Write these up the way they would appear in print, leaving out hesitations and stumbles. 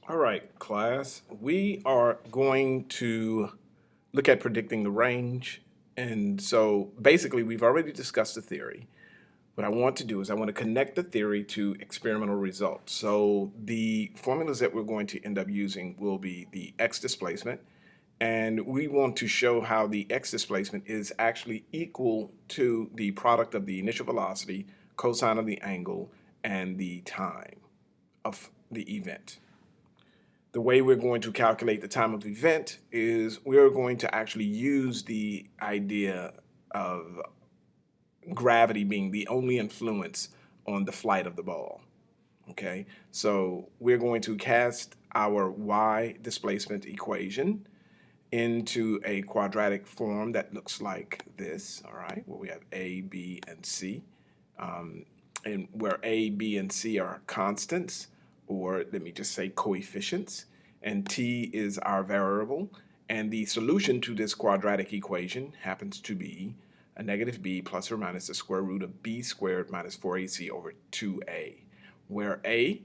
All right, class, we are going to look at predicting the range. And so basically, we've already discussed the theory. What I want to do is I want to connect the theory to experimental results. So the formulas that we're going to end up using will be the x displacement, and we want to show how the x displacement is actually equal to the product of the initial velocity, cosine of the angle, and the time of the event. The way we're going to calculate the time of event is we're going to actually use the idea of gravity being the only influence on the flight of the ball. Okay, so we're going to cast our y displacement equation into a quadratic form that looks like this, all right, where we have a, b, and c, and where a, b, and c are constants, or let me just say coefficients, and t is our variable, and the solution to this quadratic equation happens to be a negative b plus or minus the square root of b squared minus 4ac over 2a, where a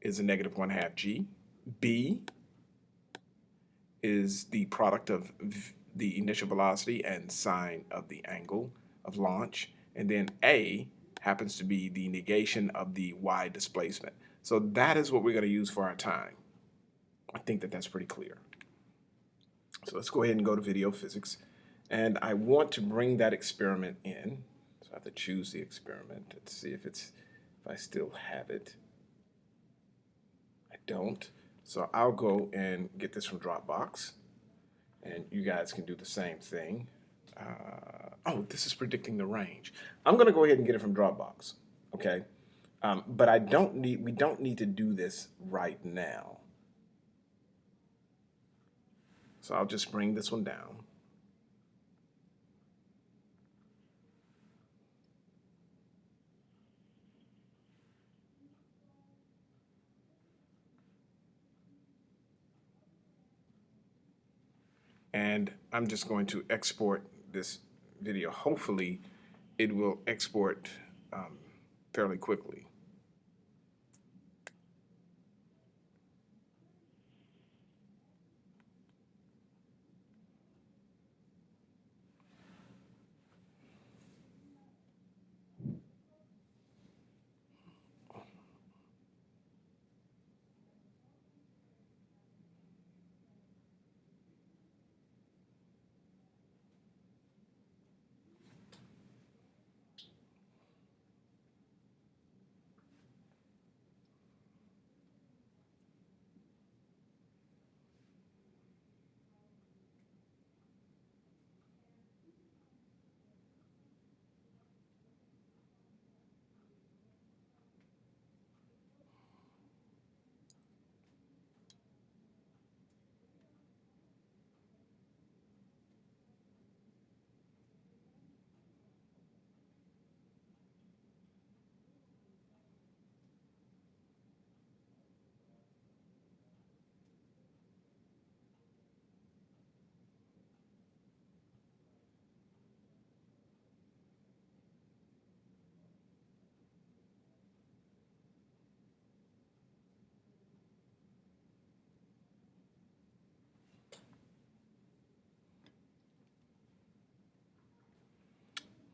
is a negative 1/2 g, b is the product of the initial velocity and sine of the angle of launch, and then a happens to be the negation of the y displacement. So that is what we're going to use for our time. I think that that's pretty clear. So let's go ahead and go to video physics, and I want to bring that experiment in. So I have to choose the experiment. Let's see if I still have it. I don't. So I'll go and get this from Dropbox, and you guys can do the same thing. Oh, this is predicting the range. I'm going to go ahead and get it from Dropbox, okay? But we don't need to do this right now. So I'll just bring this one down. And I'm just going to export this video. Hopefully, it will export fairly quickly.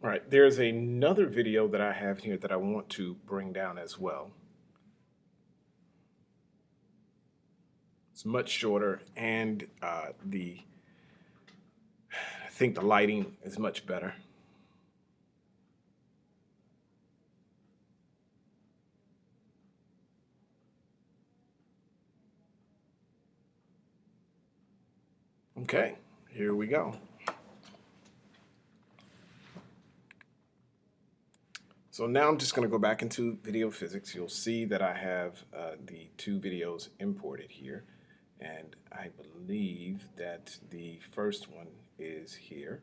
All right, there's another video that I have here that I want to bring down as well. It's much shorter, and I think the lighting is much better. Okay, here we go. So now I'm just going to go back into video physics. You'll see that I have the two videos imported here. And I believe that the first one is here.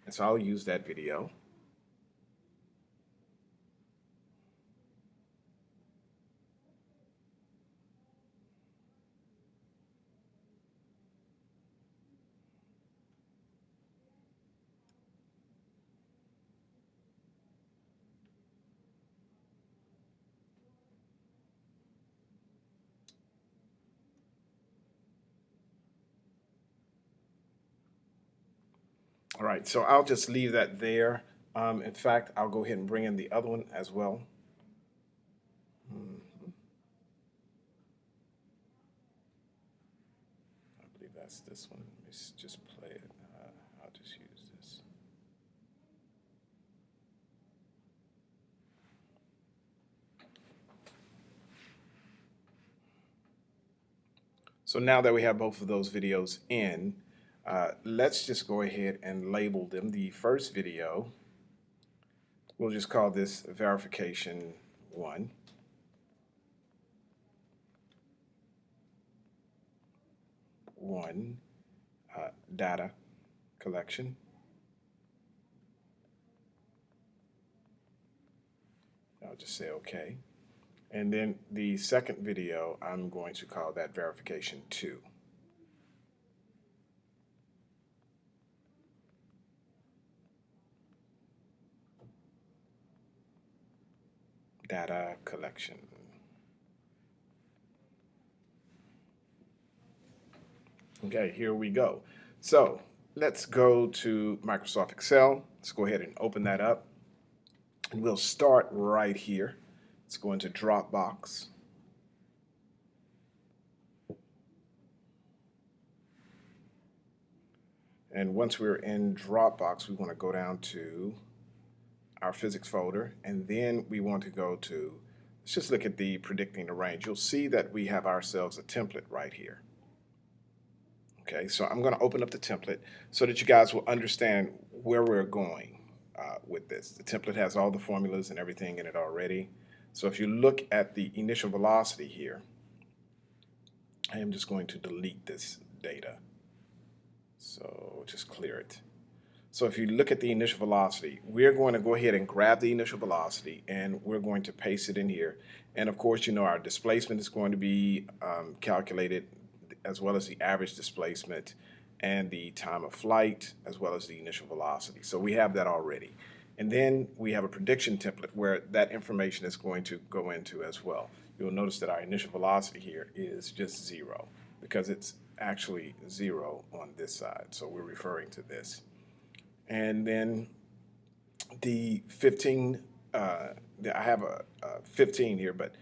And so I'll use that video. All right, so I'll just leave that there. In fact, I'll go ahead and bring in the other one as well. I believe that's this one. Let me just play it. I'll just use this. So now that we have both of those videos in, let's just go ahead and label them. The first video, we'll just call this verification 1. Data collection. I'll just say okay. And then the second video, I'm going to call that verification 2. Data collection. Okay, here we go. So let's go to Microsoft Excel. Let's go ahead and open that up. And we'll start right here. Let's go into Dropbox. And once we're in Dropbox, we want to go down to our physics folder, and then we want to go to, let's just look at the predicting the range. You'll see that we have ourselves a template right here. Okay, so I'm going to open up the template so that you guys will understand where we're going with this. The template has all the formulas and everything in it already. So if you look at the initial velocity here, I am just going to delete this data. So just clear it. So if you look at the initial velocity, we're going to go ahead and grab the initial velocity and we're going to paste it in here. And of course, you know, our displacement is going to be calculated, as well as the average displacement and the time of flight, as well as the initial velocity. So we have that already. And then we have a prediction template where that information is going to go into as well. You'll notice that our initial velocity here is just 0 because it's actually 0 on this side. So we're referring to this. And then the 15, I have a 15 here, but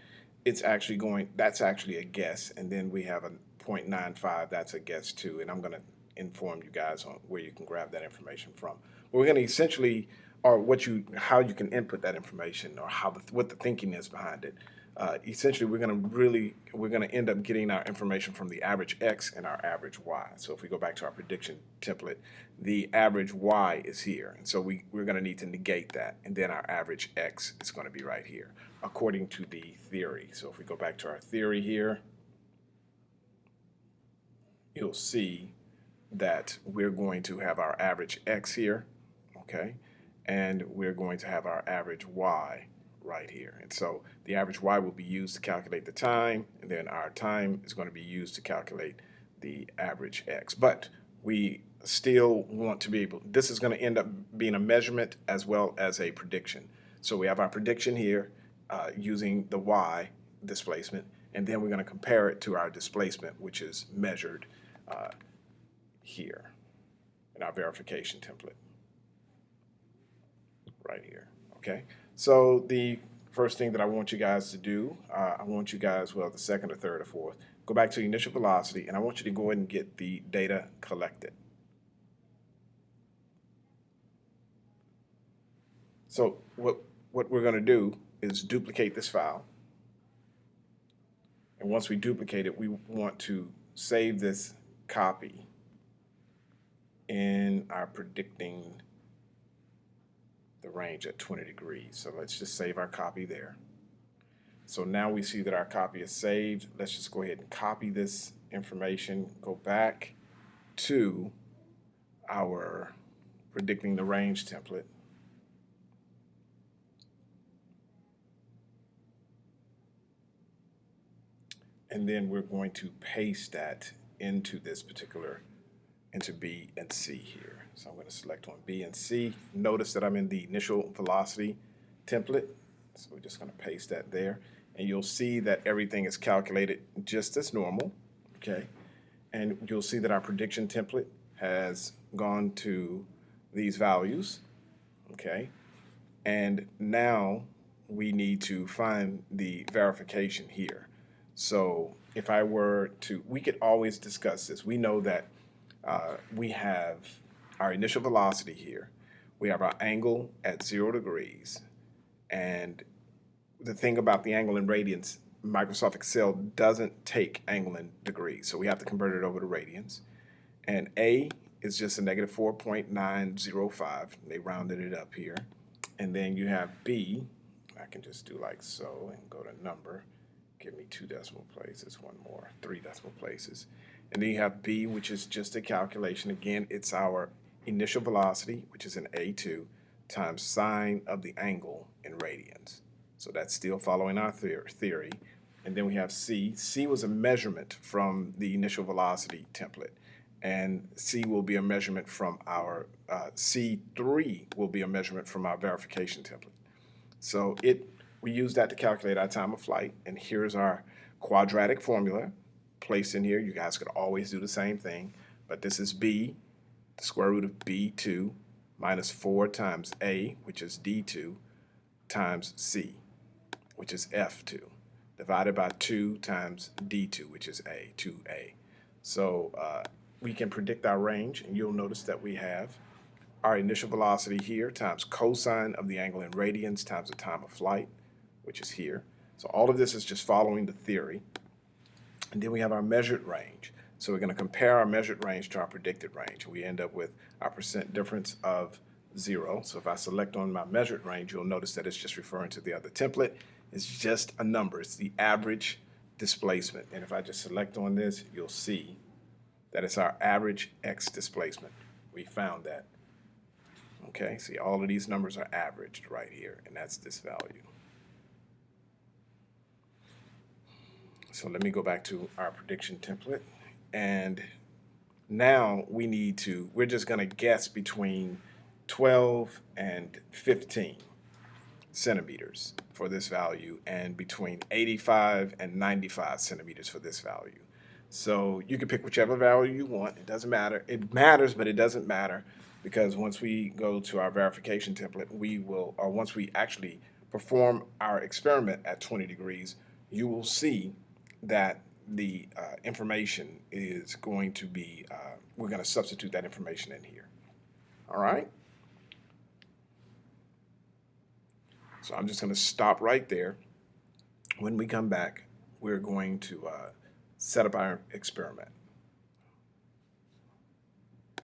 it's actually going, that's actually a guess. And then we have a 0.95, that's a guess too. And I'm going to inform you guys on where you can grab that information from. We're going to essentially, or how you can input that information, or what the thinking is behind it. Essentially, we're going to end up getting our information from the average X and our average Y. So if we go back to our prediction template, the average Y is here. And so we're going to need to negate that. And then our average X is going to be right here, according to the theory. So if we go back to our theory here, you'll see that we're going to have our average X here, okay? And we're going to have our average Y right here. And so the average Y will be used to calculate the time, and then our time is going to be used to calculate the average X. But we still want to be able, this is going to end up being a measurement as well as a prediction. So we have our prediction here using the Y displacement, and then we're going to compare it to our displacement, which is measured here in our verification template right here. Okay, so the first thing that I want you guys to do, I want you guys, well, the second or third or fourth, go back to the initial velocity, and I want you to go ahead and get the data collected. So what we're going to do is duplicate this file. And once we duplicate it, we want to save this copy in our predicting the range at 20 degrees. So let's just save our copy there. So now we see that our copy is saved. Let's just go ahead and copy this information, go back to our predicting the range template. And then we're going to paste that into this particular, into B and C here. So I'm going to select on B and C. Notice that I'm in the initial velocity template. So we're just going to paste that there. And you'll see that everything is calculated just as normal. Okay. And you'll see that our prediction template has gone to these values, okay? And now we need to find the verification here. So if I were to, we could always discuss this. We know that we have our initial velocity here. We have our angle at 0 degrees. And the thing about the angle in radians, Microsoft Excel doesn't take angle in degrees. So we have to convert it over to radians. And A is just a negative 4.905. They rounded it up here. And then you have B. I can just do like so and go to number. Give me 2 decimal places, one more, 3 decimal places. And then you have B, which is just a calculation. Again, it's our initial velocity, which is an A2, times sine of the angle in radians. So that's still following our theory. And then we have C. C was a measurement from the initial velocity template. And C will be a measurement from our, C3 will be a measurement from our verification template. So we use that to calculate our time of flight. And here's our quadratic formula placed in here. You guys could always do the same thing. But this is B, the square root of B2, minus 4 times A, which is D2, times C, which is F2, divided by 2 times D2, which is A, 2A. So we can predict our range, and you'll notice that we have our initial velocity here times cosine of the angle in radians times the time of flight, which is here. So all of this is just following the theory. And then we have our measured range. So we're going to compare our measured range to our predicted range. We end up with our percent difference of 0. So if I select on my measured range, you'll notice that it's just referring to the other template. It's just a number. It's the average displacement. And if I just select on this, you'll see that it's our average X displacement. We found that. Okay, see, all of these numbers are averaged right here, and that's this value. So let me go back to our prediction template. And now we're just going to guess between 12 and 15 centimeters for this value, and between 85 and 95 centimeters for this value. So you can pick whichever value you want. It doesn't matter. It matters, but it doesn't matter, because once we go to our verification template, once we actually perform our experiment at 20 degrees, you will see that the information is going to be, we're going to substitute that information in here. All right? So I'm just going to stop right there. When we come back, we're going to set up our experiment.